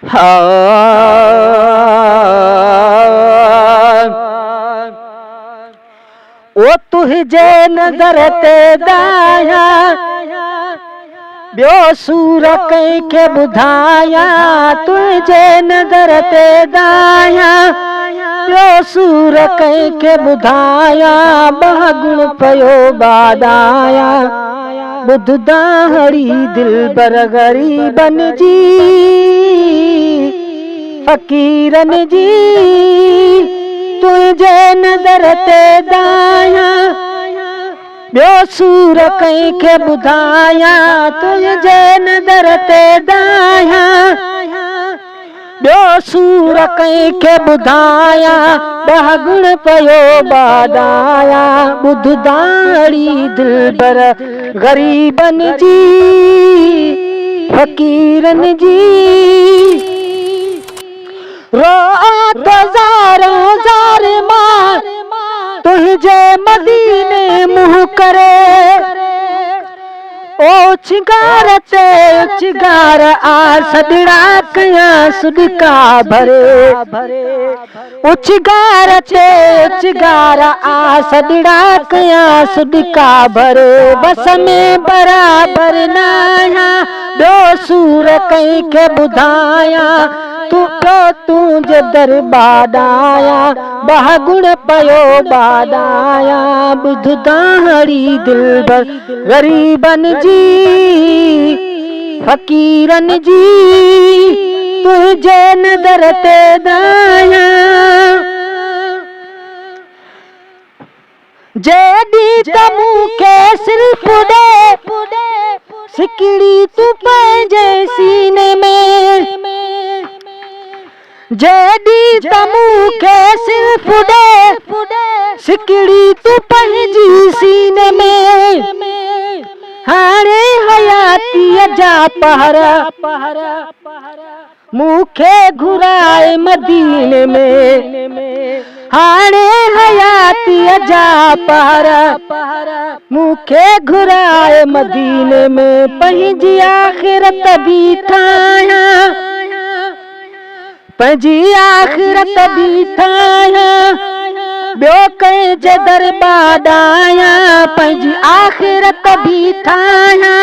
ओ तुझे नज़र ते दाया ॿियो सूर कंहिंखे ॿुधाया, तुझे नज़र ते दाया ॿियो सूर कंहिंखे ॿुधाया, ॿ गुण पियो बादाया ॿुधदा हड़ी दिलबर ग़रीबन जी फ़कीरन जी, तुझे नज़र ते दाया ॿियो सूर कंहिंखे ॿुधाया, तुझे नज़र ते दाया ॿियो सूर कंहिंखे ॿुधाया, ॿ गुण पियो बादाया ॿुधदा हड़ी दिलबर ग़रीबन जी फ़कीरन जी। रात ज़ारों ज़ार मां तुझे मदीने मुँह करे, ओ चिगार ते चिगार आ सदड़ा कया सुडका भरे, ओ चिगार ते चिगार आ सदड़ा कया सुडका भरे, बस में बराबर नाया ॿियो सूर कंहिंखे ॿुधाया, तुझे दरबार आया ॿ गुण पियो बादाया ॿुधदा हड़ी दिलबर ग़रीबन जी फ़कीरन जी, तुझे नज़र ते दाया जेॾी त मूंखे सिर्फ़ ॾे सिकड़ी तूं पंहिंजे सीने में, जेॾी त मूंखे सिर्फ़ ॾे सिकड़ी तूं पंहिंजी सीने में, हाणे हयातीअ जा पहर मूंखे घुराए मदीने में, हाणे हयातीअ जा पहर मूंखे घुराए मदीने में, पंहिंजी आख़िरत बि ठाहिया पंहिंजी आख़िरत बि ठाहिया ॿियो कंहिंजे दरबार आया, पंहिंजी आख़िरत बि ठाहिया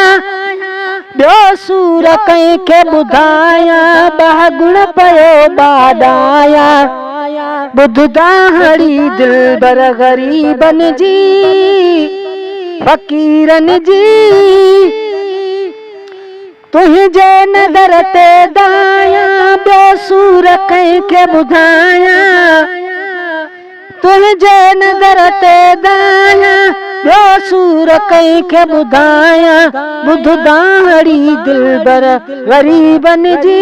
ॿियो सूर कंहिंखे ॿुधाया, ॿ गुण पियो बादाया ॿुधदा हड़ी दिलबर ग़रीबन जी फ़कीरन जी, तुझे नज़र ते दाया ॿियो सूर कंहिंखे ॿुधाया, तुझे नज़र ते दाया ॿियो सूर कंहिंखे ॿुधाया ॿुधदा हड़ी दिलबर ग़रीबन जी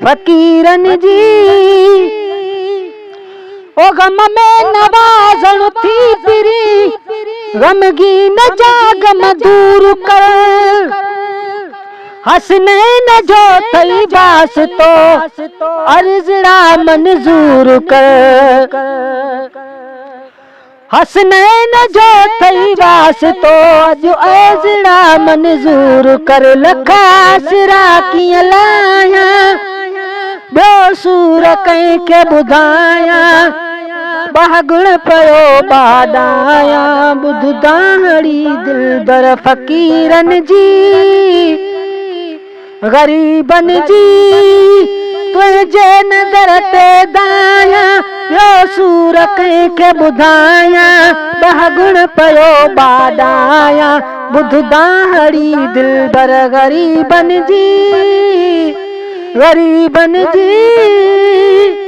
फ़कीरन जी। ओ गम में नवाज़ण थी फिरी ग़मगीन जा गम दूर कर, हसनैन जो थई वास्तो अर्ज़ड़ा मंज़ूर कर, हसनैन जो थई वास्तो अर्ज़ड़ा मंज़ूर कर, लखा सिरा कीअं लाया ॿियो सूर कंहिंखे ॿुधाया, ॿ गुण पियो बादाया ॿुधदा हड़ी दिलबर फ़कीरन जी ग़रीबन जी, तुझे नज़र ते दाया ॿियो सूर कंहिंखे ॿुधाया, ॿ गुण पियो बादाया ॿुधदा हड़ी दिलबर ग़रीबन जी ग़रीबन जी।